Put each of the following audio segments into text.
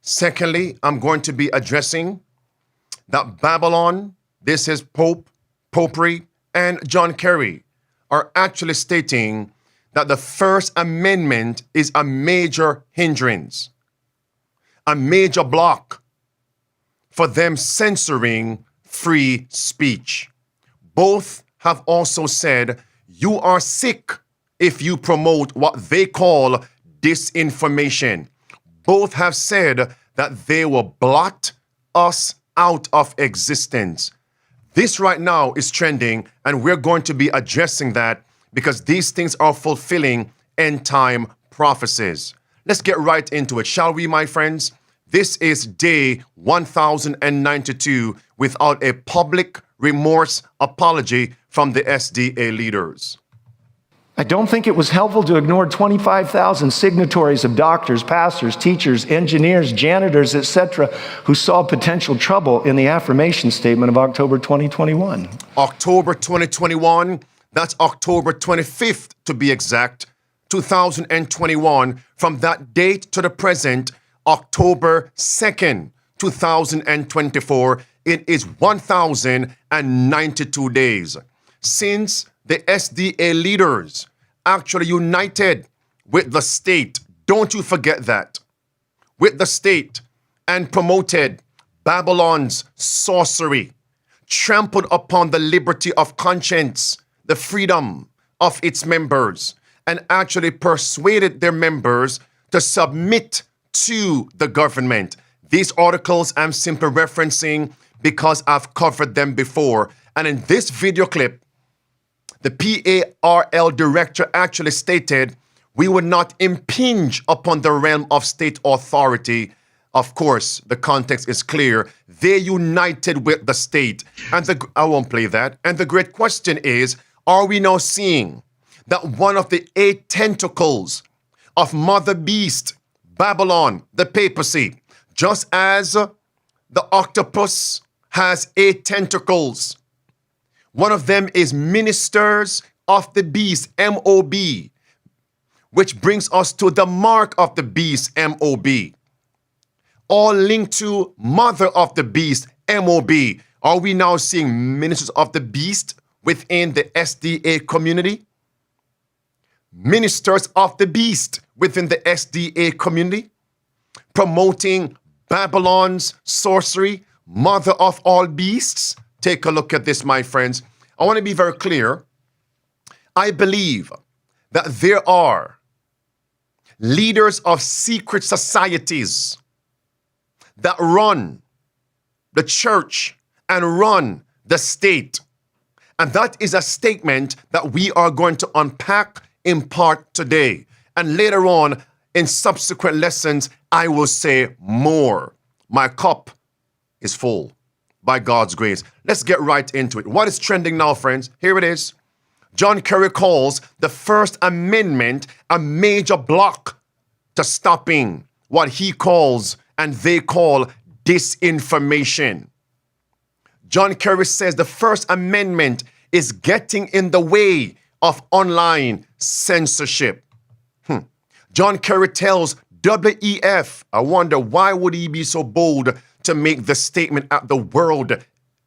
Secondly, I'm going to be addressing that Babylon, this is Popery, and John Kerry are actually stating that the First Amendment is a major hindrance, a major block for them censoring free speech. Both have also said you are sick if you promote what they call disinformation. Both have said that they will blot us out of existence. This right now is trending, and we're going to be addressing that because these things are fulfilling end-time prophecies. Let's get right into it, shall we, my friends? This is day 1092 without a public remorse apology from the SDA leaders. I don't think it was helpful to ignore 25,000 signatories of doctors, pastors, teachers, engineers, janitors, etc., who saw potential trouble in the affirmation statement of October 2021. October 2021, that's October 25th to be exact, 2021. From that date to the present, October 2nd, 2024, it is 1,092 days since the SDA leaders actually united with the state. Don't you forget that. With the state, and promoted Babylon's sorcery, trampled upon the liberty of conscience, the freedom of its members, and actually persuaded their members to submit to the government. These articles I'm simply referencing because I've covered them before. And in this video clip, the PARL director actually stated, we would not impinge upon the realm of state authority. Of course, the context is clear. They united with the state. And I won't play that. And the great question is, are we now seeing that one of the 8 tentacles of Mother Beast, Babylon, the papacy, just as the octopus has 8 tentacles, one of them is ministers of the beast, MOB, which brings us to the mark of the beast, MOB. All linked to mother of the beast, MOB. Are we now seeing ministers of the beast within the SDA community? Ministers of the beast within the SDA community, promoting Babylon's sorcery, mother of all beasts. Take a look at this, my friends. I want to be very clear. I believe that there are leaders of secret societies that run the church and run the state. And that is a statement that we are going to unpack in part today. And later on, in subsequent lessons, I will say more. My cup is full. By God's grace. Let's get right into it. What is trending now, friends? Here it is. John Kerry calls the First Amendment a major block to stopping what he calls and they call disinformation. John Kerry says the First Amendment is getting in the way of online censorship. John Kerry tells WEF, I wonder why would he be so bold to make the statement at the World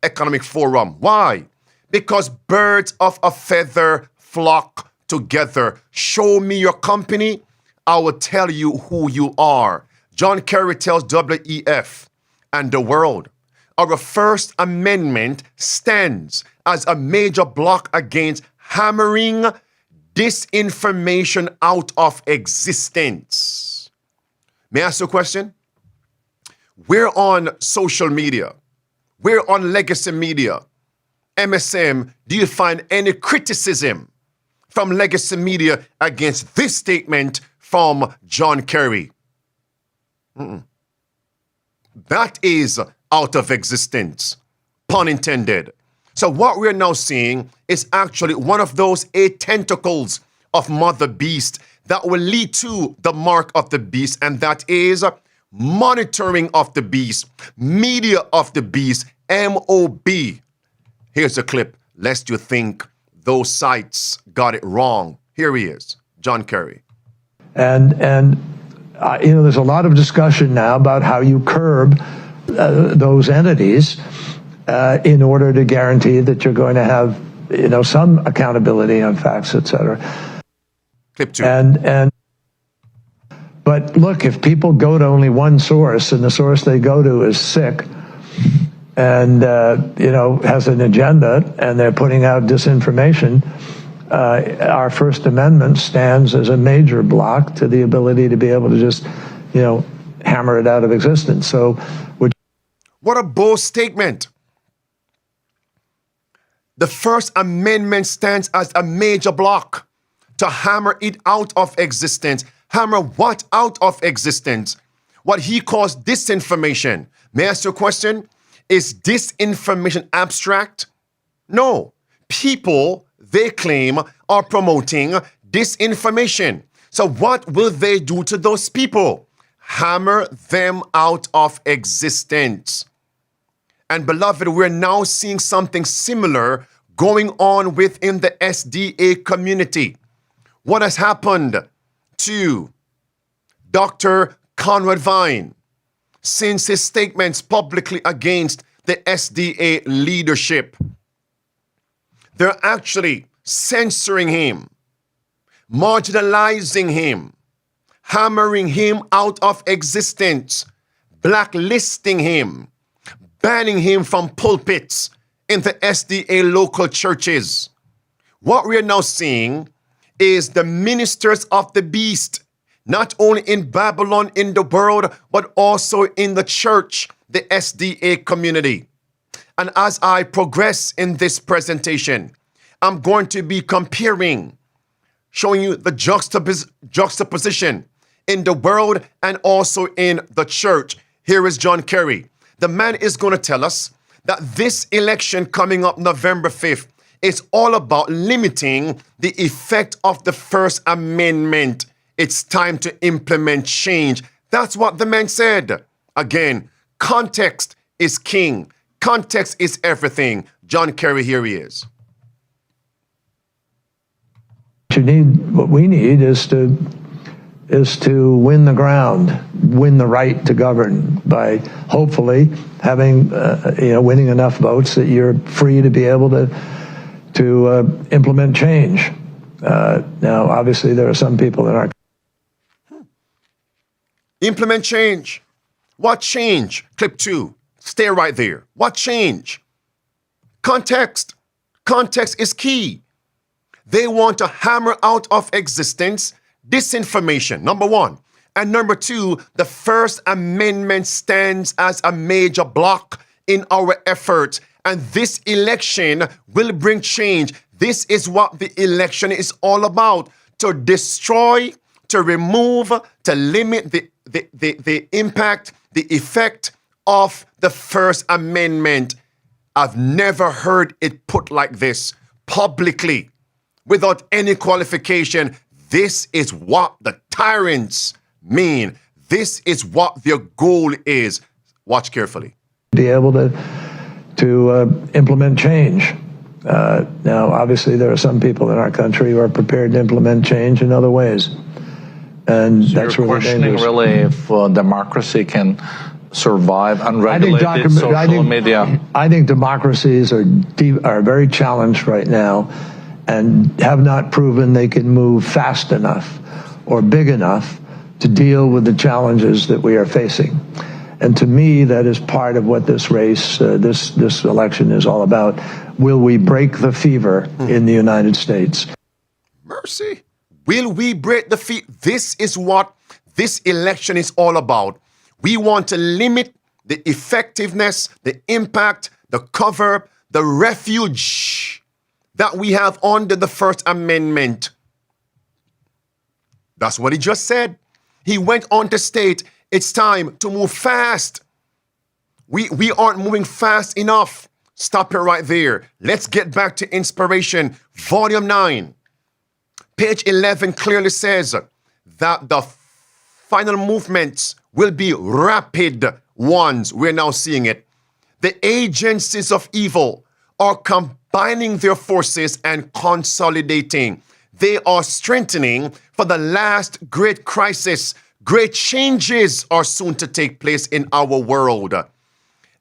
Economic Forum. Why? Because birds of a feather flock together. Show me your company, I will tell you who you are. John Kerry tells WEF and the world, our First Amendment stands as a major block against hammering disinformation out of existence. May I ask you a question? We're on social media. We're on legacy media. MSM, do you find any criticism from legacy media against this statement from John Kerry? That is out of existence, pun intended. So what we're now seeing is actually one of those 8 tentacles of Mother Beast that will lead to the mark of the beast, and that is monitoring of the beast, media of the beast, MOB. Here's a clip, lest you think those sites got it wrong. Here he is, John Kerry. And there's a lot of discussion now about how you curb those entities in order to guarantee that you're going to have, some accountability on facts, et cetera. Clip 2. But look, if people go to only one source and the source they go to is sick and, has an agenda and they're putting out disinformation, our First Amendment stands as a major block to the ability to be able to just, hammer it out of existence. So, what a bold statement. The First Amendment stands as a major block to hammer it out of existence. Hammer what out of existence? What he calls disinformation. May I ask you a question? Is disinformation abstract? No. People, they claim, are promoting disinformation. So what will they do to those people? Hammer them out of existence. And beloved, we're now seeing something similar going on within the SDA community. What has happened to Dr. Conrad Vine since his statements publicly against the SDA leadership? They're actually censoring him, marginalizing him, hammering him out of existence, blacklisting him, banning him from pulpits in the SDA local churches. What we're now seeing is the ministers of the beast, not only in Babylon, in the world, but also in the church, the SDA community. And as I progress in this presentation, I'm going to be comparing, showing you the juxtaposition in the world and also in the church. Here is John Kerry. The man is going to tell us that this election coming up November 5th is all about limiting the effect of the First Amendment. It's time to implement change. That's what the man said. Again, context is king. Context is everything. John Kerry, here he is. What we need is to win the ground, win the right to govern by hopefully having, winning enough votes that you're free to be able to implement change. Now, obviously, there are some people in our implement change. What change? Clip 2. Stay right there. What change? Context. Context is key. They want to hammer out of existence disinformation, number one. And number two, the First Amendment stands as a major block in our efforts. And this election will bring change. This is what the election is all about: to destroy, to remove, to limit the impact, the effect of the First Amendment. I've never heard it put like this publicly, without any qualification. This is what the tyrants mean. This is what their goal is. Watch carefully. Be able to implement change. Now, obviously, there are some people in our country who are prepared to implement change in other ways. And so that's you're really questioning dangerous. really if democracy can survive unregulated social media. I think democracies are very challenged right now and have not proven they can move fast enough or big enough to deal with the challenges that we are facing. And to me, that is part of what this race, this election is all about. Will we break the fever in the United States? Mercy. Will we break the fever? This is what this election is all about. We want to limit the effectiveness, the impact, the cover, the refuge that we have under the First Amendment. That's what he just said. He went on to state, it's time to move fast. We aren't moving fast enough. Stop it right there. Let's get back to Inspiration, Volume 9. Page 11 clearly says that the final movements will be rapid ones. We're now seeing it. The agencies of evil are combining their forces and consolidating. They are strengthening for the last great crisis Great changes are soon to take place in our world.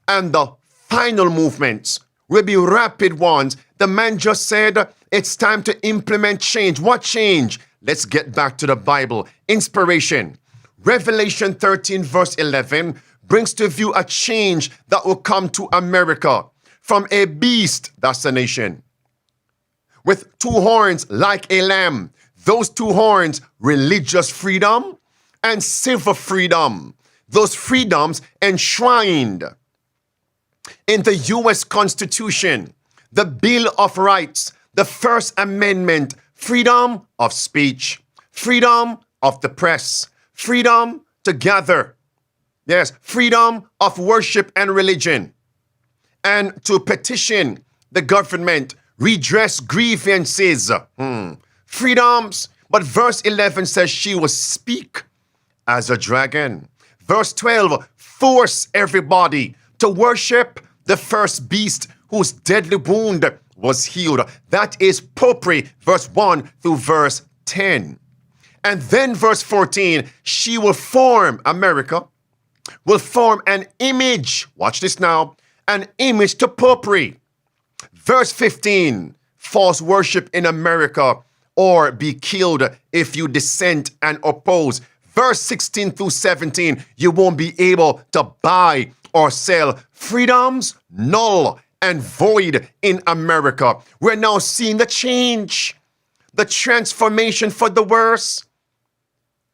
And the final movements will be rapid ones. The man just said it's time to implement change. What change? Let's get back to the Bible. Inspiration. Revelation 13 verse 11 brings to view a change that will come to America from a beast, that's a nation, with two horns like a lamb. Those two horns, religious freedom and civil freedom. Those freedoms enshrined in the U.S. Constitution, the Bill of Rights, the First Amendment, freedom of speech, freedom of the press, freedom to gather, yes, freedom of worship and religion, and to petition the government, redress grievances, freedoms. But verse 11 says she will speak as a dragon. Verse 12, force everybody to worship the first beast whose deadly wound was healed. That is popery, verse 1 through verse 10. And then verse 14, she will form, America, will form an image, watch this now, an image to popery. Verse 15, false worship in America or be killed if you dissent and oppose. Verse 16 through 17, you won't be able to buy or sell. Freedoms null and void in America. We're now seeing the change, the transformation for the worse.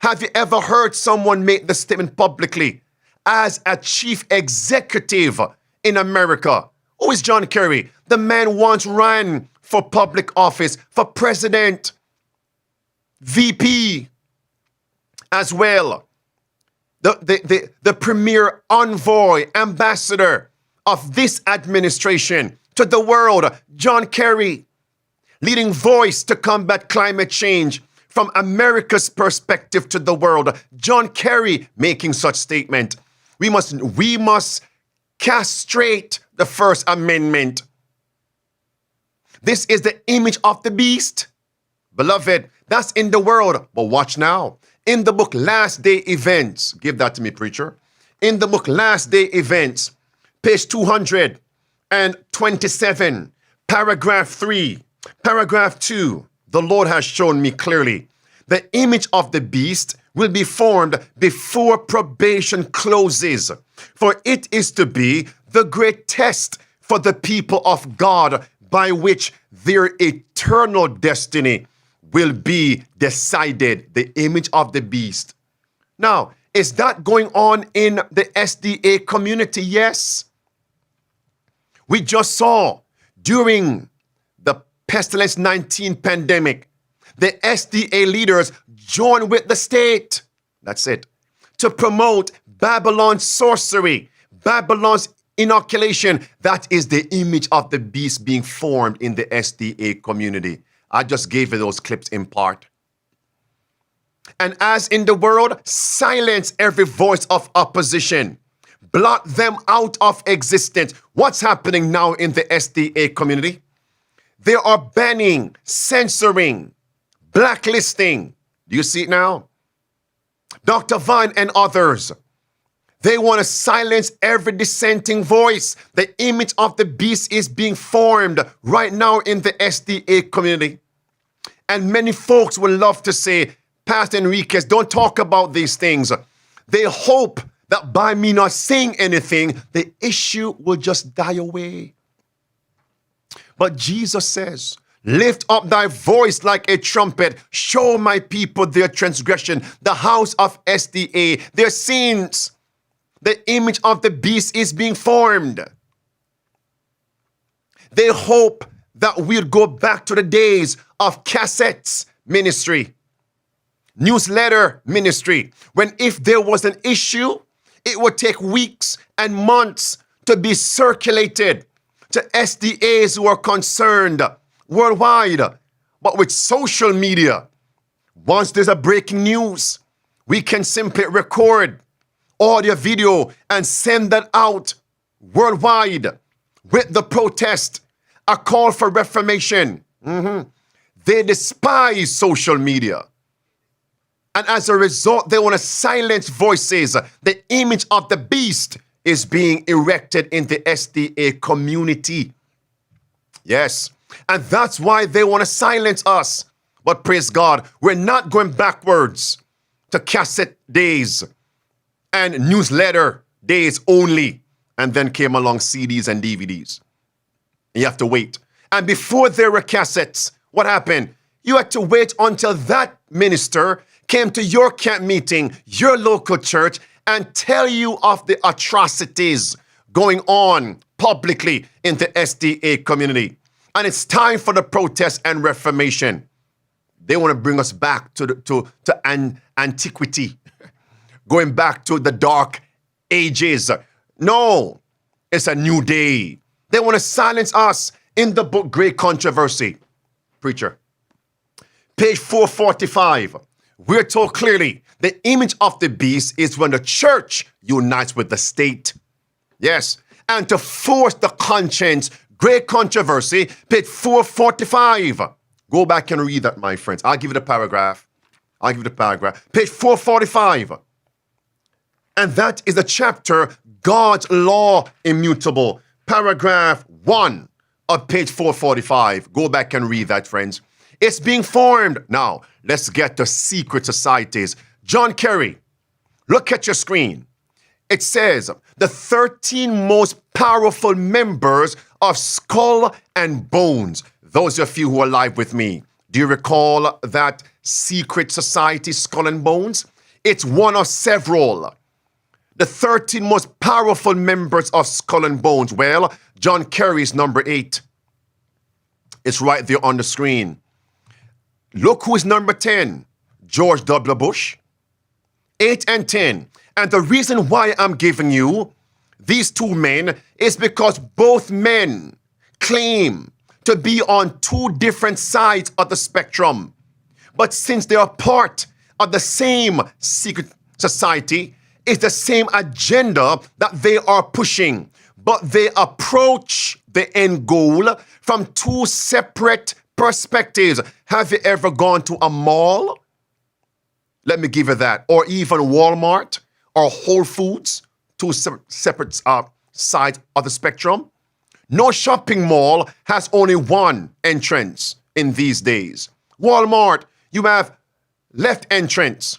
Have you ever heard someone make the statement publicly as a chief executive in America? Who is John Kerry? The man once ran for public office, for president, VP as well. The premier envoy, ambassador of this administration to the world, John Kerry, leading voice to combat climate change from America's perspective to the world. John Kerry making such statement. We must castrate the First Amendment. This is the image of the beast. Beloved, that's in the world. But watch now. In the book Last Day Events, give that to me, preacher. In the book Last Day Events, page 227, paragraph 3, paragraph 2, the Lord has shown me clearly. The image of the beast will be formed before probation closes, for it is to be the great test for the people of God by which their eternal destiny will be decided. The image of the beast. Now, is that going on in the SDA community? Yes. We just saw during the pestilence 19 pandemic, the SDA leaders joined with the state, that's it, to promote Babylon's sorcery, Babylon's inoculation. That is the image of the beast being formed in the SDA community. I just gave you those clips in part. And as in the world, silence every voice of opposition. Blot them out of existence. What's happening now in the SDA community? They are banning, censoring, blacklisting. Do you see it now? Dr. Vine and others. They want to silence every dissenting voice. The image of the beast is being formed right now in the SDA community. And many folks will love to say, Pastor Enriquez, don't talk about these things. They hope that by me not saying anything, the issue will just die away. But Jesus says, lift up thy voice like a trumpet. Show my people their transgression, the house of SDA, their sins. The image of the beast is being formed. They hope that we'll go back to the days of cassettes ministry, newsletter ministry, when if there was an issue, it would take weeks and months to be circulated to SDAs who are concerned worldwide. But with social media, once there's a breaking news, we can simply record audio, video, and send that out worldwide with the protest, a call for reformation. They despise social media. And as a result, they want to silence voices. The image of the beast is being erected in the SDA community. Yes. And that's why they want to silence us. But praise God, we're not going backwards to cassette days and newsletter days only. And then came along CDs and DVDs. You have to wait. And before there were cassettes, what happened? You had to wait until that minister came to your camp meeting, your local church, and tell you of the atrocities going on publicly in the SDA community. And it's time for the protest and reformation. They want to bring us back to antiquity, going back to the dark ages. No, it's a new day. They want to silence us in the book Great Controversy. Preacher. Page 445. We're told clearly the image of the beast is when the church unites with the state. Yes. And to force the conscience, Great Controversy, page 445. Go back and read that, my friends. I'll give you the paragraph. Page 445. And that is the chapter, God's Law Immutable. Paragraph 1 of page 445. Go back and read that, friends. It's being formed. Now, let's get to secret societies. John Kerry, look at your screen. It says, the 13 most powerful members of Skull and Bones. Those of you who are live with me, do you recall that secret society, Skull and Bones? It's one of several. The 13 most powerful members of Skull and Bones. Well, John Kerry is number 8. It's right there on the screen. Look who is number 10. George W. Bush. 8 and 10. And the reason why I'm giving you these two men is because both men claim to be on two different sides of the spectrum. But since they are part of the same secret society, it's the same agenda that they are pushing. But they approach the end goal from two separate perspectives. Have you ever gone to a mall? Let me give you that. Or even Walmart or Whole Foods, two separate sides of the spectrum. No shopping mall has only one entrance in these days. Walmart, you have left entrance,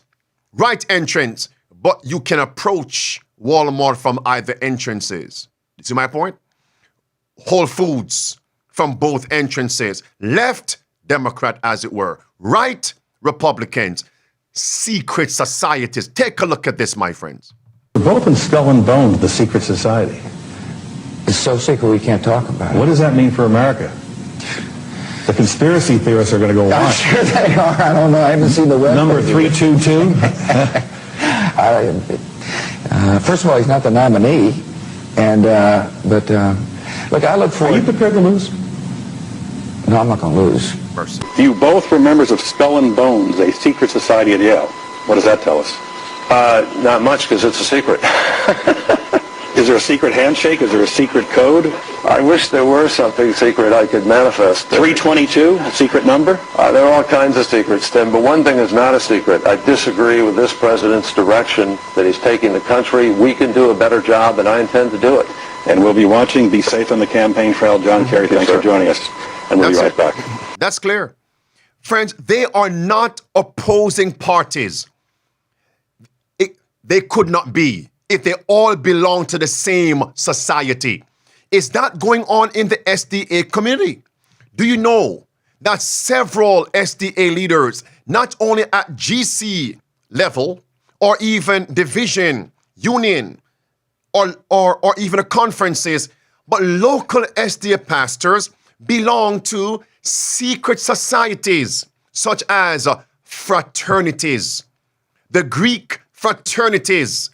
right entrance, but you can approach Walmart from either entrances. You see my point? Whole Foods from both entrances. Left, Democrat as it were. Right, Republicans. Secret societies. Take a look at this, my friends. We're both in Skull and Bones, the secret society. It's so secret we can't talk about it. What does that mean for America? The conspiracy theorists are going to go I'm wild. sure they are. I don't know. I haven't seen the web. Number 322. First of all, he's not the nominee. And, look, I look forward... Are you prepared to lose? No, I'm not going to lose. Mercy. You both were members of Skull and Bones, a secret society at Yale. What does that tell us? Not much, because it's a secret. Is there a secret handshake? Is there a secret code? I wish there were something secret I could manifest. 322, a secret number? There are all kinds of secrets, Tim, but one thing is not a secret. I disagree with this president's direction that he's taking the country. We can do a better job, and I intend to do it. And we'll be watching. Be safe on the campaign trail. John Kerry, thanks for joining us. And we'll be right back. That's clear. Friends, they are not opposing parties. They could not be if they all belong to the same society. Is that going on in the SDA community? Do you know that several SDA leaders, not only at GC level or even division, union, or even conferences, but local SDA pastors belong to secret societies such as fraternities, the Greek fraternities.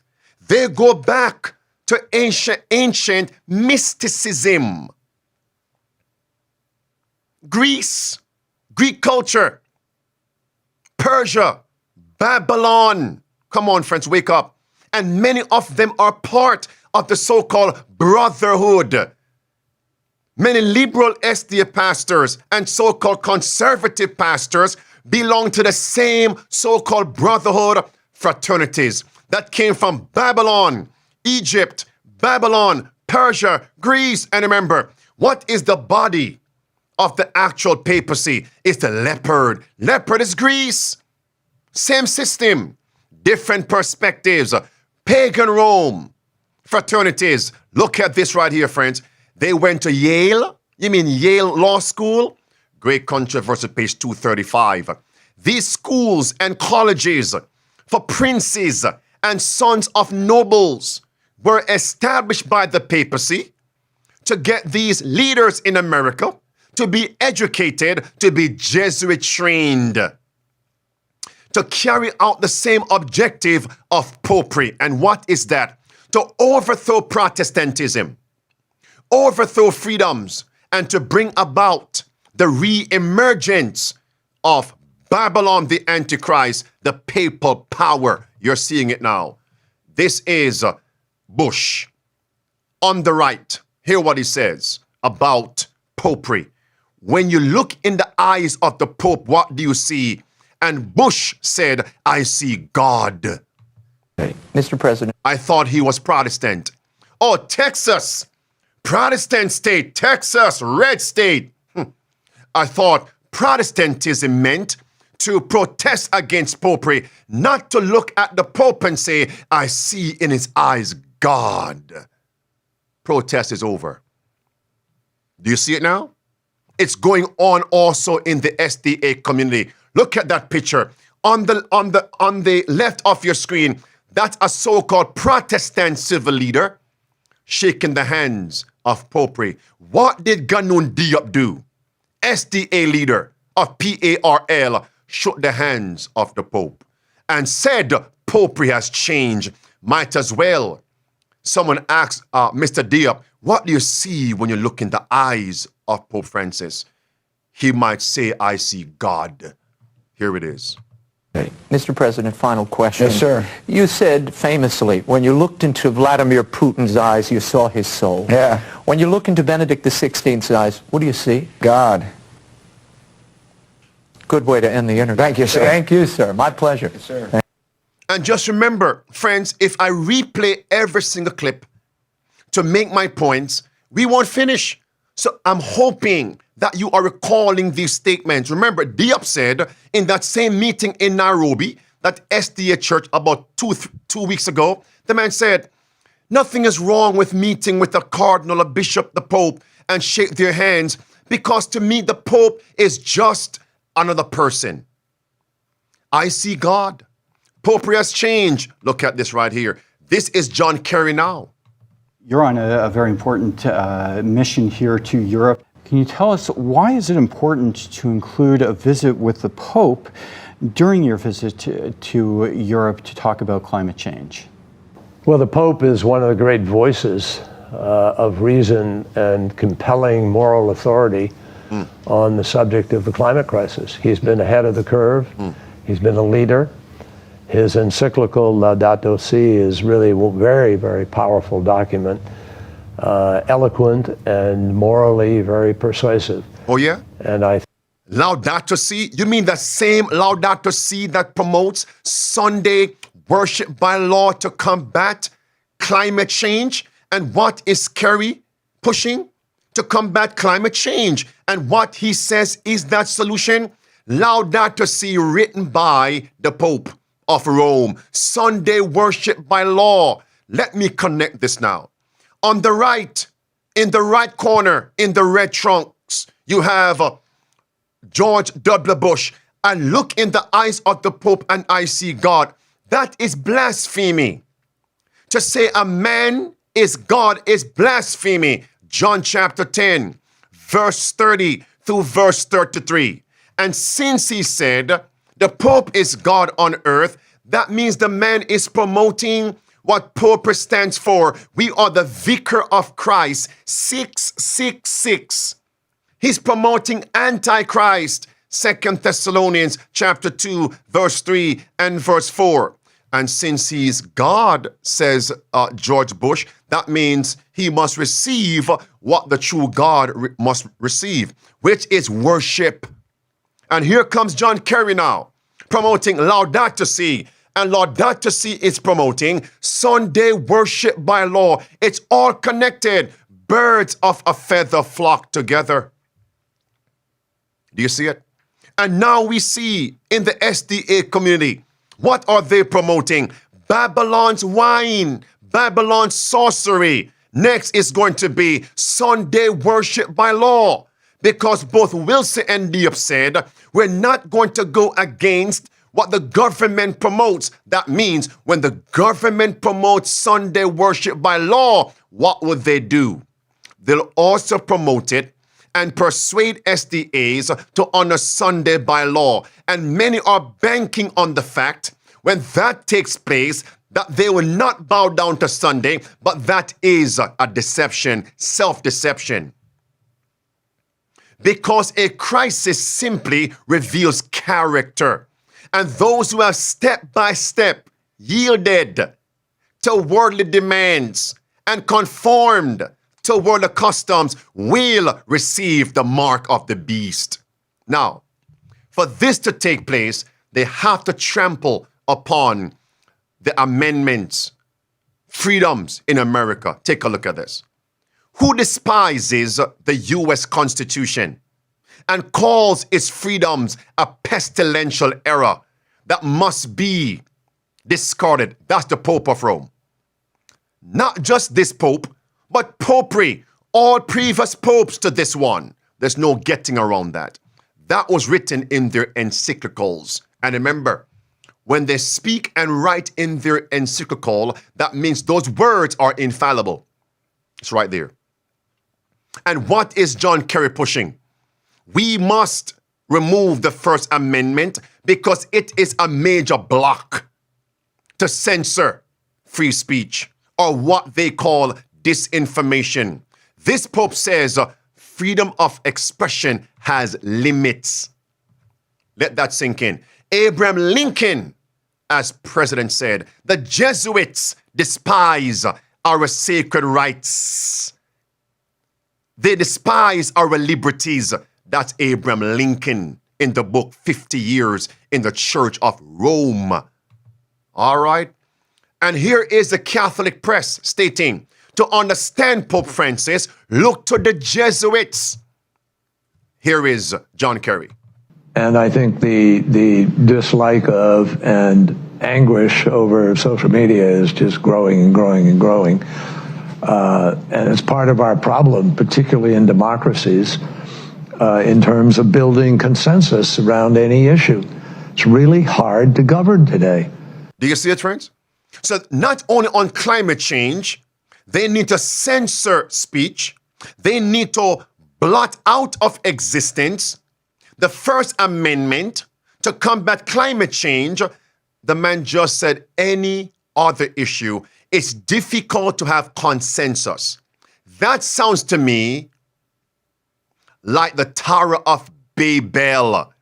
They go back to ancient mysticism. Greece, Greek culture, Persia, Babylon. Come on, friends, wake up. And many of them are part of the so-called brotherhood. Many liberal SDA pastors and so-called conservative pastors belong to the same so-called brotherhood fraternities that came from Babylon, Egypt, Babylon, Persia, Greece. And remember, what is the body of the actual papacy? It's the leopard. Leopard is Greece. Same system, different perspectives. Pagan Rome, fraternities. Look at this right here, friends. They went to Yale. You mean Yale Law School? Great Controversy, page 235. These schools and colleges for princes and sons of nobles were established by the papacy to get these leaders in America to be educated, to be Jesuit trained, to carry out the same objective of popery. And what is that? To overthrow Protestantism, overthrow freedoms, and to bring about the re-emergence of Babylon, the Antichrist, the papal power. You're seeing it now. This is Bush on the right. Hear what he says about popery. When you look in the eyes of the Pope, what do you see? And Bush said, I see God. Mr. President. I thought he was Protestant. Oh, Texas, Protestant state, Texas, red state. I thought Protestantism meant to protest against popery, not to look at the Pope and say, I see in his eyes God. Protest is over. Do you see it now? It's going on also in the SDA community. Look at that picture. On the left of your screen, that's a so-called Protestant civil leader shaking the hands of popery. What did Ganun Diop do? SDA leader of PARL shook the hands of the Pope and said popery has changed. Might as well. Someone asked Mr. Diop, what do you see when you look in the eyes of Pope Francis? He might say, I see God. Here it is. Mr. President, final question. Yes, sir. You said famously, when you looked into Vladimir Putin's eyes, you saw his soul. Yeah. When you look into Benedict XVI's eyes, what do you see? God. Good way to end the interview. Thank you, sir. Thank you, sir. My pleasure. Yes, sir. And just remember, friends, if I replay every single clip to make my points, we won't finish. So I'm hoping that you are recalling these statements. Remember, Diop said in that same meeting in Nairobi, that SDA church about two weeks ago, the man said, nothing is wrong with meeting with a cardinal, a bishop, the Pope, and shake their hands, because to me, the Pope is just another person. I see God. Popery has changed. Look at this right here. This is John Kerry now. You're on a very important mission here to Europe. Can you tell us, why is it important to include a visit with the Pope during your visit to Europe to talk about climate change? Well, the Pope is one of the great voices of reason and compelling moral authority on the subject of the climate crisis. He's been ahead of the curve. He's been a leader. His encyclical Laudato Si is really a very, very powerful document, eloquent and morally very persuasive. Oh, yeah? And Laudato Si? You mean the same Laudato Si that promotes Sunday worship by law to combat climate change? And what is Kerry pushing? To combat climate change. And what he says is that solution? Laudato Si, written by the Pope of Rome. Sunday worship by law. Let me connect this now. On the right, in the right corner, in the red trunks, you have George W. Bush. I look in the eyes of the Pope and I see God. That is blasphemy. To say a man is God is blasphemy. John chapter 10, verse 30 through verse 33. And since he said the Pope is God on earth, that means the man is promoting what Pope stands for. We are the vicar of Christ, 666. He's promoting Antichrist, 2 Thessalonians chapter 2, verse 3 and verse 4. And since he's God, says George Bush, that means he must receive what the true God must receive, which is worship. And here comes John Kerry now, promoting Laudato Si. And Laudato Si is promoting Sunday worship by law. It's all connected. Birds of a feather flock together. Do you see it? And now we see in the SDA community, what are they promoting? Babylon's wine, Babylon's sorcery. Next is going to be Sunday worship by law. Because both Wilson and Diop said, we're not going to go against what the government promotes. That means when the government promotes Sunday worship by law, what would they do? They'll also promote it and persuade SDAs to honor Sunday by law. And many are banking on the fact when that takes place that they will not bow down to Sunday, but that is a deception, self-deception. Because a crisis simply reveals character. And those who have step by step yielded to worldly demands and conformed to worldly customs will receive the mark of the beast. Now, for this to take place, they have to trample upon the amendments, freedoms in America. Take a look at this. Who despises the U.S. Constitution and calls its freedoms a pestilential error that must be discarded? That's the Pope of Rome. Not just this Pope, but popery, all previous popes to this one. There's no getting around that. That was written in their encyclicals. And remember, when they speak and write in their encyclical, that means those words are infallible. It's right there. And what is John Kerry pushing? We must remove the First Amendment because it is a major block to censor free speech, or what they call disinformation. This Pope says freedom of expression has limits. Let that sink in. Abraham Lincoln, as president, said, the Jesuits despise our sacred rights. They despise our liberties. That's Abraham Lincoln in the book 50 Years in the Church of Rome. All right? And here is the Catholic press stating, to understand Pope Francis, look to the Jesuits. Here is John Kerry. And I think the dislike of and anguish over social media is just growing and growing and growing. And it's part of our problem, particularly in democracies, in terms of building consensus around any issue. It's really hard to govern today. Do you see it, friends? So not only on climate change, they need to censor speech. They need to blot out of existence the First Amendment to combat climate change. The man just said any other issue. It's difficult to have consensus. That sounds to me like the Tower of Babel.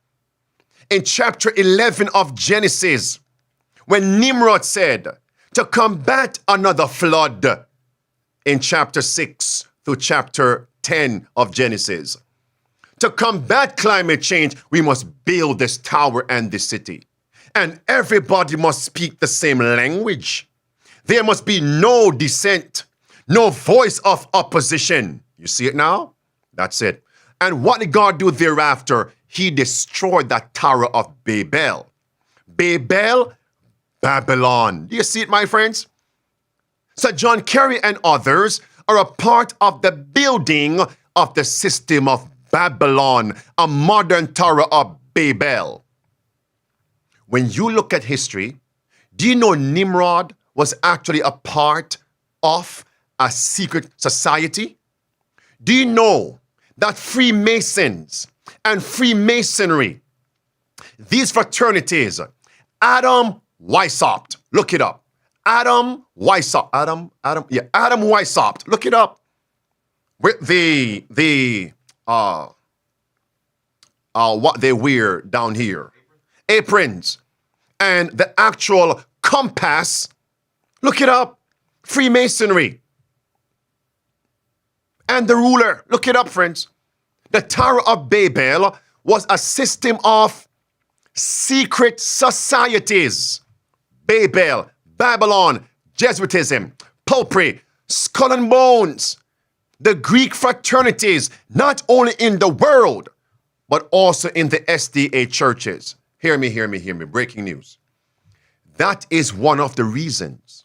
In chapter 11 of Genesis, when Nimrod said to combat another flood, in chapter 6 through chapter 10 of Genesis, to combat climate change, we must build this tower and this city. And everybody must speak the same language. There must be no dissent, no voice of opposition. You see it now? That's it. And what did God do thereafter? He destroyed that Tower of Babel. Babel, Babylon. Do you see it, my friends? So John Kerry and others are a part of the building of the system of Babylon, a modern Tower of Babel. When you look at history, do you know Nimrod was actually a part of a secret society? Do you know that Freemasons and Freemasonry, these fraternities, Adam Weishaupt, look it up. Adam Weishaupt, Adam Weishaupt, look it up. With the what they wear down here, aprons, and the actual compass, look it up. Freemasonry. And the ruler, look it up, friends. The Tower of Babel was a system of secret societies. Babel, Babylon, Jesuitism, popery, skull and bones, the Greek fraternities, not only in the world, but also in the SDA churches. Hear me, hear me, hear me. Breaking news. That is one of the reasons.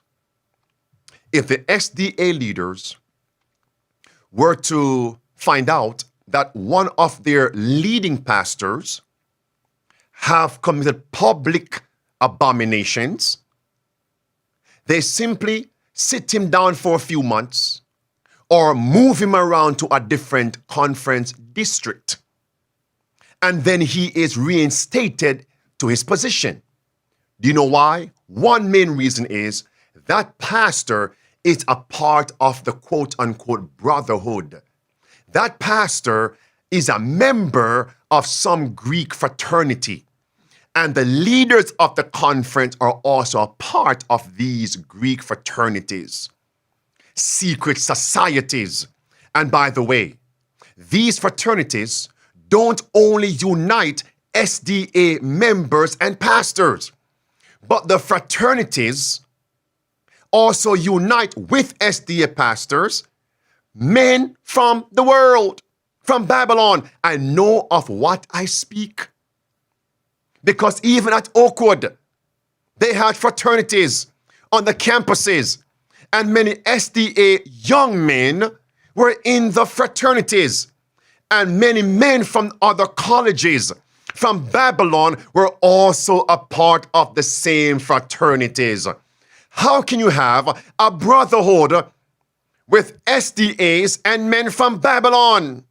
If the SDA leaders were to find out that one of their leading pastors have committed public abominations, they simply sit him down for a few months or move him around to a different conference district. And then he is reinstated to his position. Do you know why? One main reason is that pastor is a part of the quote-unquote brotherhood. That pastor is a member of some Greek fraternity. And the leaders of the conference are also a part of these Greek fraternities, secret societies. And by the way, these fraternities don't only unite SDA members and pastors, but the fraternities also unite with SDA pastors men from the world, from Babylon. I know of what I speak. Because even at Oakwood, they had fraternities on the campuses, and many SDA young men were in the fraternities, and many men from other colleges from Babylon were also a part of the same fraternities. How can you have a brotherhood with SDAs and men from Babylon?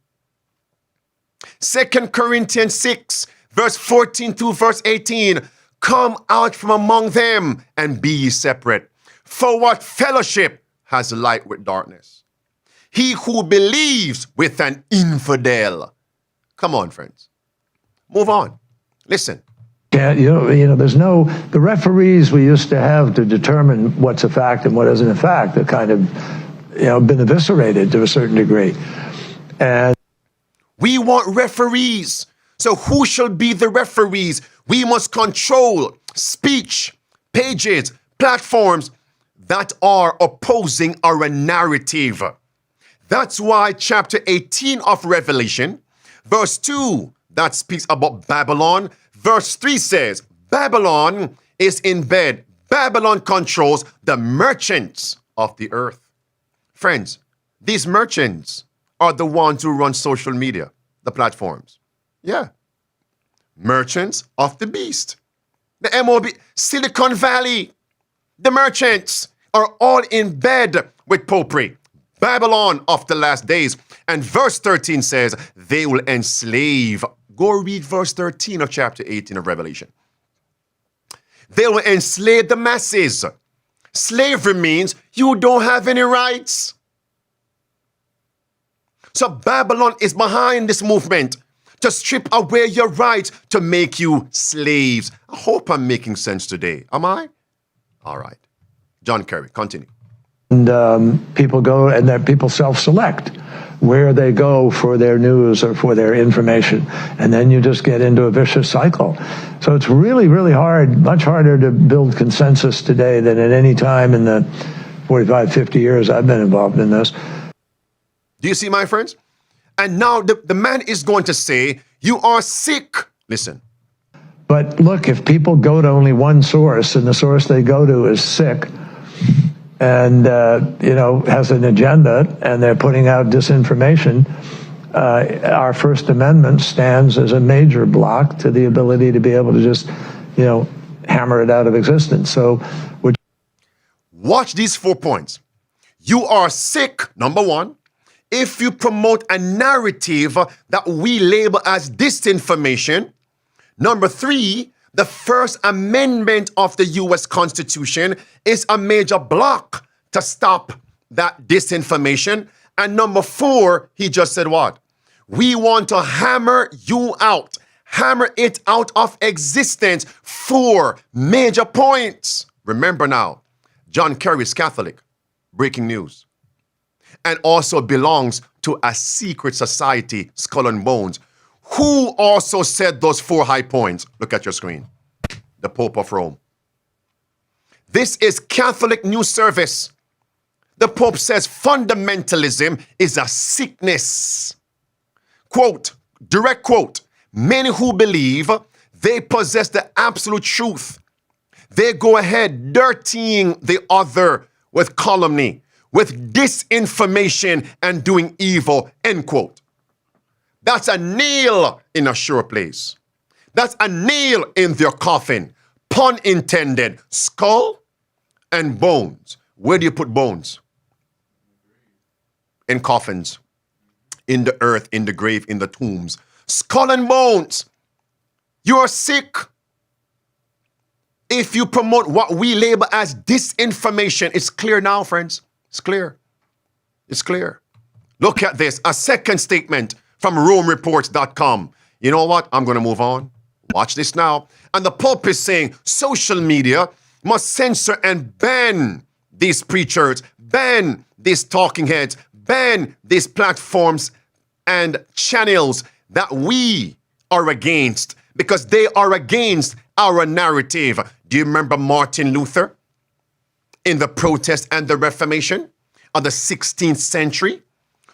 2 Corinthians 6, verse 14 to verse 18, come out from among them and be ye separate. For what fellowship has light with darkness? He who believes with an infidel. Come on, friends. Move on. Listen. Yeah, there's the referees we used to have to determine what's a fact and what isn't a fact have kind of, been eviscerated to a certain degree. And we want referees. So who shall be the referees? We must control speech, pages, platforms that are opposing our narrative. That's why chapter 18 of Revelation, verse 2, that speaks about Babylon. Verse 3 says, Babylon is in bed. Babylon controls the merchants of the earth. Friends, these merchants are the ones who run social media, the platforms. Yeah. Merchants of the beast. The MOB, Silicon Valley, the merchants are all in bed with popery. Babylon of the last days. And verse 13 says, they will enslave. Go read verse 13 of chapter 18 of Revelation. They will enslave the masses. Slavery means you don't have any rights. So Babylon is behind this movement to strip away your rights, to make you slaves. I hope I'm making sense today. Am I? All right. John Kerry, continue. And people go and people self-select where they go for their news or for their information. And then you just get into a vicious cycle. So it's really, really hard, much harder to build consensus today than at any time in the 45, 50 years I've been involved in this. Do you see, my friends? And now the man is going to say, you are sick. Listen. But look, if people go to only one source and the source they go to is sick and, has an agenda and they're putting out disinformation, our First Amendment stands as a major block to the ability to be able to just, hammer it out of existence. So watch these 4 points. You are sick, number one, if you promote a narrative that we label as disinformation. Number 3, the First Amendment of the U.S. Constitution is a major block to stop that disinformation. And number 4, he just said what? We want to hammer you out, hammer it out of existence. 4 major points. Remember now, John Kerry is Catholic. Breaking news. And also belongs to a secret society, Skull and Bones, Who also said those 4 high points? Look at your screen. The Pope of Rome. This is Catholic News Service. The Pope says fundamentalism is a sickness. Quote, direct quote, many who believe they possess the absolute truth, they go ahead dirtying the other with calumny, with disinformation and doing evil, end quote. That's a nail in a sure place. That's a nail in their coffin. Pun intended. Skull and bones. Where do you put bones? In coffins, in the earth, in the grave, in the tombs. Skull and bones. You are sick. If you promote what we label as disinformation, it's clear now, friends. It's clear. It's clear. Look at this. A second statement from RomeReports.com. You know what? I'm going to move on. Watch this now. And the Pope is saying social media must censor and ban these preachers, ban these talking heads, ban these platforms and channels that we are against because they are against our narrative. Do you remember Martin Luther in the protest and the Reformation of the 16th century?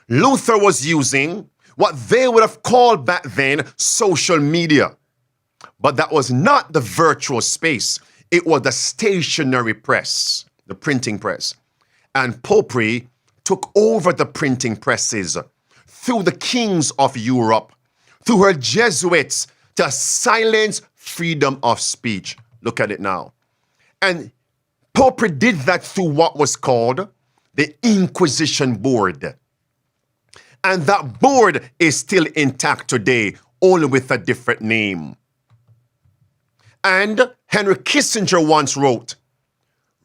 Luther was using what they would have called back then social media. But that was not the virtual space. It was the stationary press, the printing press. And Popery took over the printing presses through the kings of Europe, through her Jesuits, to silence freedom of speech. Look at it now. And Popery did that through what was called the Inquisition Board. And that board is still intact today, only with a different name. And Henry Kissinger once wrote,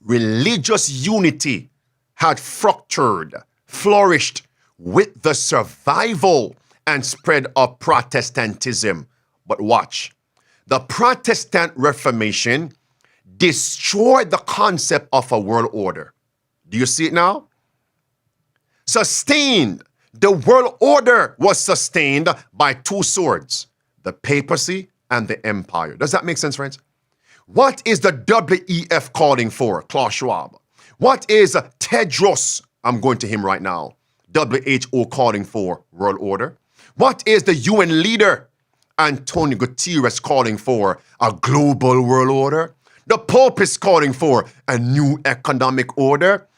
religious unity had fractured, flourished with the survival and spread of Protestantism. But watch, the Protestant Reformation destroyed the concept of a world order. Do you see it now? Sustained. The world order was sustained by 2 swords, the papacy and the empire. Does that make sense, friends? What is the WEF calling for? Klaus Schwab. What is Tedros? I'm going to him right now. WHO calling for world order. What is the UN leader, Antonio Guterres, calling for? A global world order. The Pope is calling for a new economic order.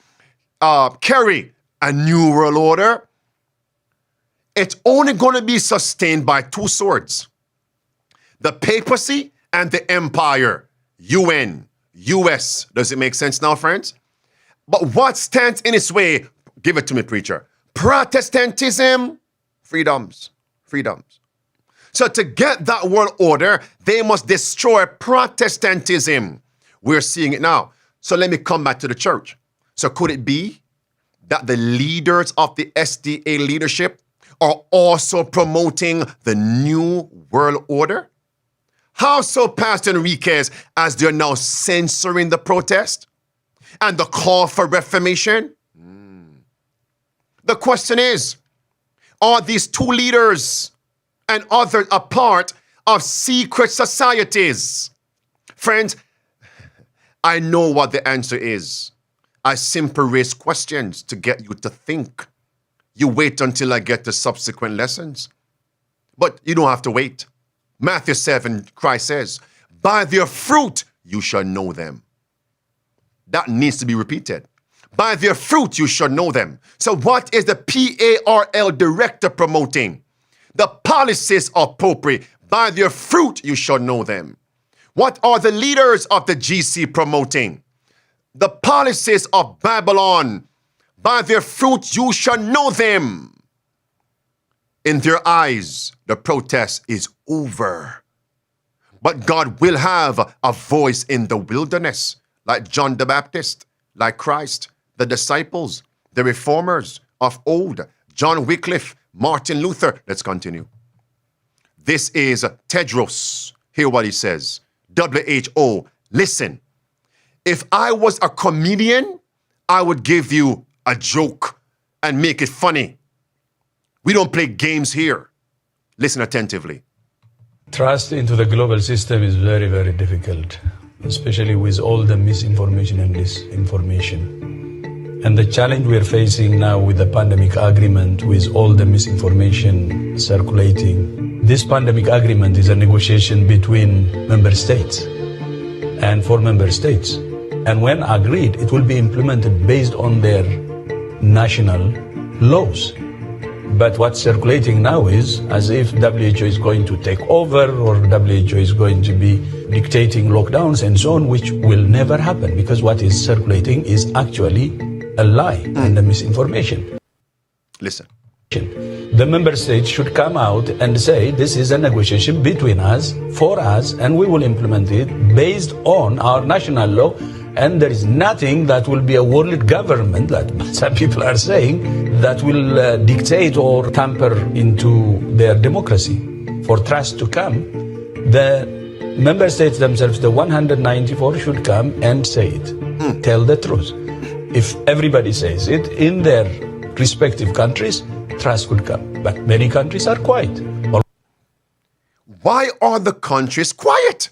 Kerry, a new world order. It's only going to be sustained by 2 swords. The papacy and the empire. UN, US. Does it make sense now, friends? But what stands in its way? Give it to me, preacher. Protestantism, freedoms, freedoms. So to get that world order, they must destroy Protestantism. We're seeing it now. So let me come back to the church. So could it be that the leaders of the SDA leadership are also promoting the new world order? How so, Pastor Enriquez, as they're now censoring the protest and the call for reformation? The question is, are these 2 leaders and others a part of secret societies? Friends, I know what the answer is. I simply raise questions to get you to think. You wait until I get to subsequent lessons. But you don't have to wait. Matthew 7, Christ says, by their fruit you shall know them. That needs to be repeated. By their fruit you shall know them. So what is the PARL director promoting? The policies of Popery. By their fruit you shall know them. What are the leaders of the GC promoting? The policies of Babylon. By their fruit you shall know them. In their eyes, the protest is over. But God will have a voice in the wilderness, like John the Baptist, like Christ, the disciples, the reformers of old, John Wycliffe, Martin Luther. Let's continue. This is Tedros. Hear what he says. WHO, listen. If I was a comedian, I would give you a joke and make it funny. We don't play games here. Listen attentively. Trust into the global system is very, very difficult, especially with all the misinformation and disinformation. And the challenge we are facing now with the pandemic agreement, with all the misinformation circulating, this pandemic agreement is a negotiation between member states and for member states. And when agreed, it will be implemented based on their national laws. But what's circulating now is as if WHO is going to take over or WHO is going to be dictating lockdowns and so on, which will never happen because what is circulating is actually a lie and a misinformation. Listen. The member states should come out and say this is a negotiation between us, for us, and we will implement it based on our national law. And there is nothing that will be a world government, that some people are saying, that will dictate or tamper into their democracy. For trust to come, the member states themselves, the 194, should come and say it, tell the truth. If everybody says it in their respective countries, trust could come. But many countries are quiet. Why are the countries quiet?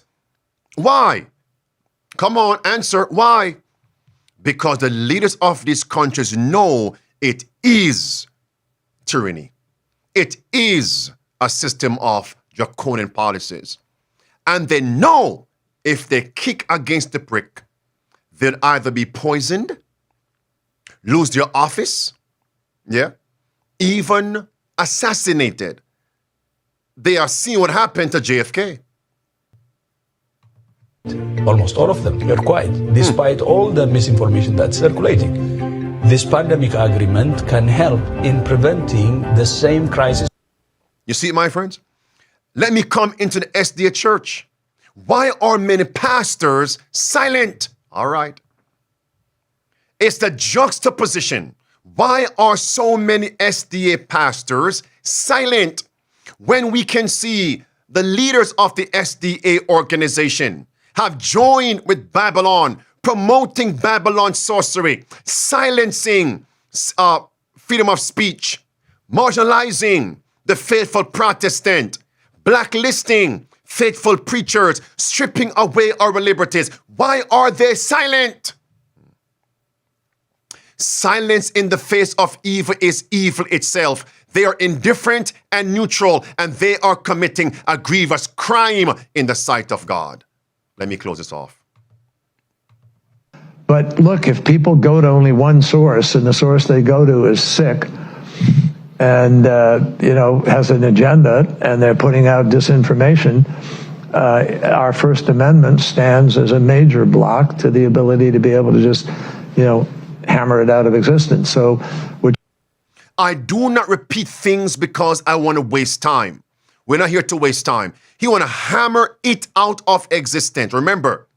Why? Come on, answer. Why? Because the leaders of these countries know it is tyranny. It is a system of draconian policies. And they know if they kick against the prick, they'll either be poisoned, lose their office, even assassinated. They are seeing what happened to JFK. Almost all of them were quiet, despite all the misinformation that's circulating. This pandemic agreement can help in preventing the same crisis. You see, my friends? Let me come into the SDA church. Why are many pastors silent? All right. It's the juxtaposition. Why are so many SDA pastors silent when we can see the leaders of the SDA organization have joined with Babylon, promoting Babylon sorcery, silencing freedom of speech, marginalizing the faithful Protestant, blacklisting faithful preachers, stripping away our liberties? Why are they silent? Silence in the face of evil is evil itself. They are indifferent and neutral, and they are committing a grievous crime in the sight of God. Let me close this off. But look, if people go to only one source and the source they go to is sick and, has an agenda and they're putting out disinformation, our First Amendment stands as a major block to the ability to be able to just, hammer it out of existence. So, I do not repeat things because I want to waste time. We're not here to waste time. He want to hammer it out of existence. Remember,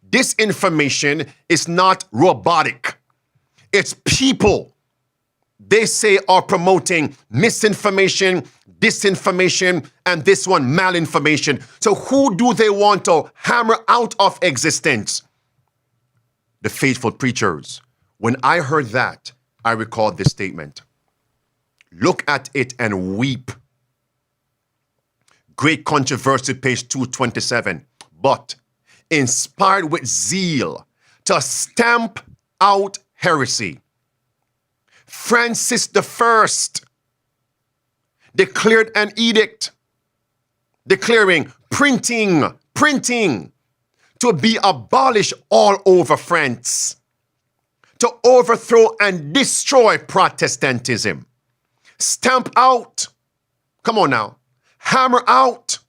disinformation is not robotic. It's people. They say are promoting misinformation, disinformation, and this one, malinformation. So who do they want to hammer out of existence? The faithful preachers. When I heard that, I recalled this statement. Look at it and weep. Great Controversy, page 227. But inspired with zeal to stamp out heresy, Francis I declared an edict declaring printing to be abolished all over France, to overthrow and destroy Protestantism. Stamp out, come on now, hammer out,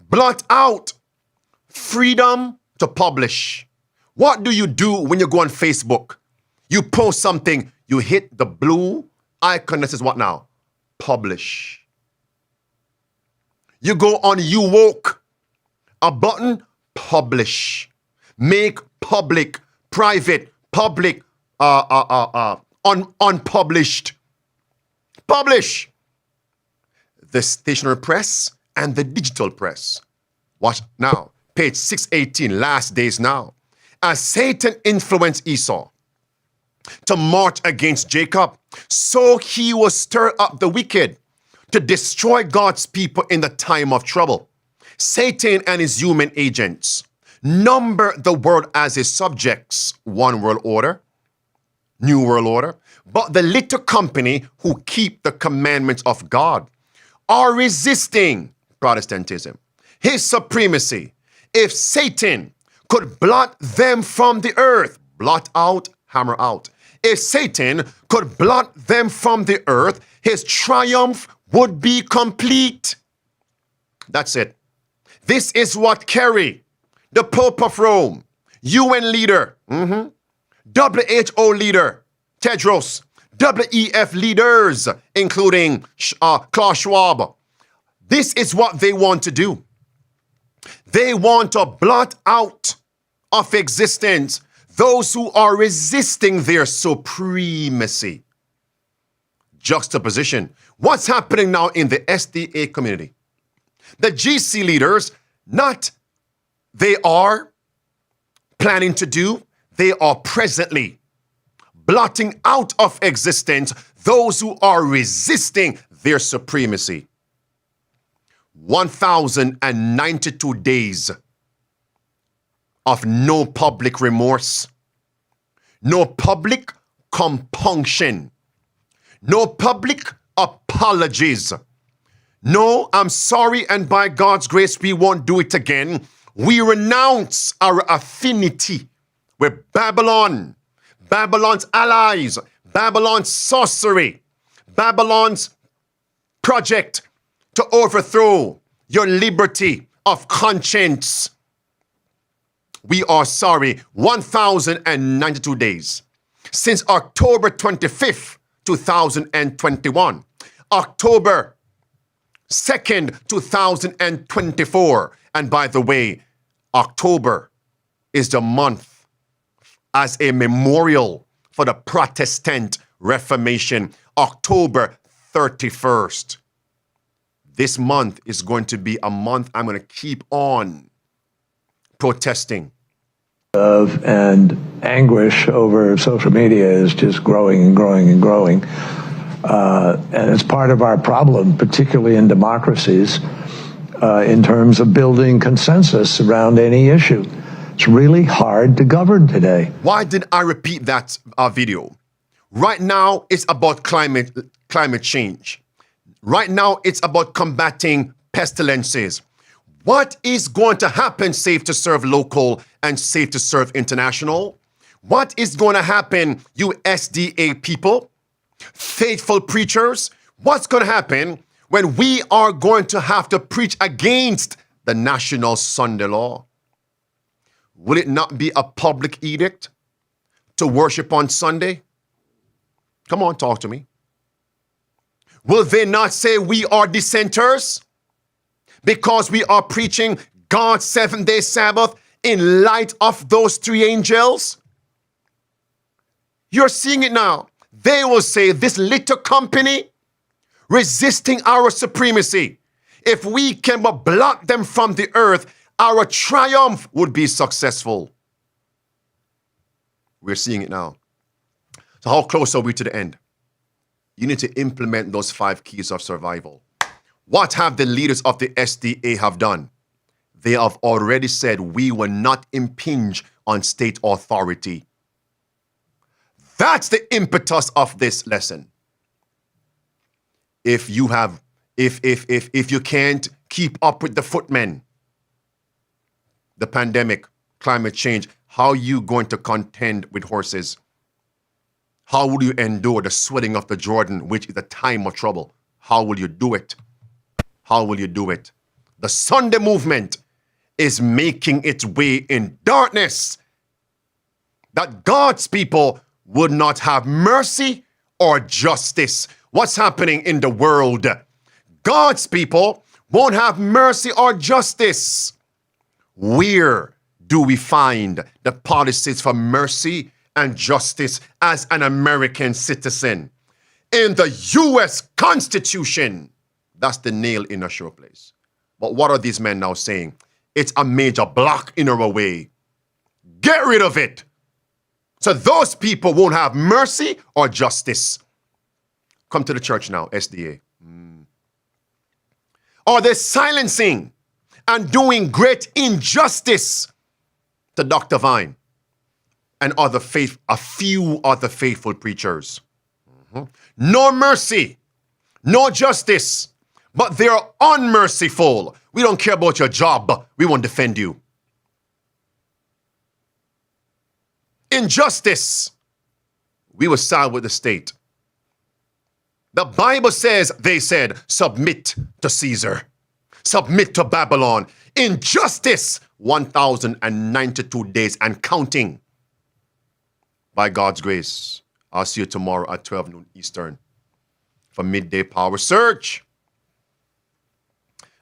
blot out, freedom to publish. What do you do when you go on Facebook? You post something, you hit the blue icon that says what now? Publish. You go on You Woke, a button, publish. Make public, private, public, unpublished. Publish. The stationary press and the digital press. Watch now, page 618, last days now. As Satan influenced Esau to march against Jacob, so he will stir up the wicked to destroy God's people in the time of trouble. Satan and his human agents number the world as his subjects, one world order, new world order. But the little company who keep the commandments of God are resisting Protestantism, his supremacy. If Satan could blot them from the earth, blot out, hammer out. If Satan could blot them from the earth, his triumph would be complete. That's it. This is what Kerry, the Pope of Rome, UN leader, WHO leader, Tedros, WEF leaders, including Klaus Schwab. This is what they want to do. They want to blot out of existence those who are resisting their supremacy. Juxtaposition. What's happening now in the SDA community? The GC leaders, they are planning to do, they are presently blotting out of existence those who are resisting their supremacy. 1,092 days of no public remorse, no public compunction, no public apologies. No, I'm sorry, and by God's grace, we won't do it again. We renounce our affinity with Babylon, Babylon's allies, Babylon's sorcery, Babylon's project to overthrow your liberty of conscience. We are sorry. 1,092 days since October 25th, 2021, October 2nd, 2024. And by the way, October is the month as a memorial for the Protestant Reformation, October 31st. This month is going to be a month I'm going to keep on protesting. And anguish over social media is just growing and growing and growing. And it's part of our problem, particularly in democracies, in terms of building consensus around any issue. It's really hard to govern today. Why did I repeat that video? Right now, it's about climate change. Right now, it's about combating pestilences. What is going to happen, safe to serve local and safe to serve international? What is going to happen, you SDA people, faithful preachers? What's going to happen when we are going to have to preach against the national Sunday law? Will it not be a public edict to worship on Sunday? Come on, talk to me. Will they not say we are dissenters because we are preaching God's seventh-day Sabbath in light of those three angels? You're seeing it now. They will say this little company resisting our supremacy. If we can but blot them from the earth, our triumph would be successful. We're seeing it now. So how close are we to the end? You need to implement those 5 keys of survival. What have the leaders of the SDA have done? They have already said we will not impinge on state authority. That's the impetus of this lesson. If you can't keep up with the footmen, the pandemic, climate change, how are you going to contend with horses? How will you endure the sweating of the Jordan, which is a time of trouble? How will you do it? How will you do it? The Sunday movement is making its way in darkness, that God's people would not have mercy or justice. What's happening in the world? God's people won't have mercy or justice. Where do we find the policies for mercy and justice as an American citizen? In the U.S. Constitution. That's the nail in a sure place. But what are these men now saying? It's a major block in our way. Get rid of it. So those people won't have mercy or justice. Come to the church now, SDA. Are they silencing and doing great injustice to Dr. Vine and a few other faithful preachers? No mercy, no justice, but they're unmerciful. We don't care about your job. We won't defend you. Injustice, we will side with the state. The Bible says, they said, submit to Caesar. Submit to Babylon. Injustice, 1,092 days and counting. By God's grace, I'll see you tomorrow at 12 noon Eastern for Midday Power Surge.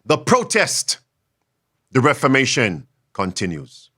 The protest, the Reformation continues.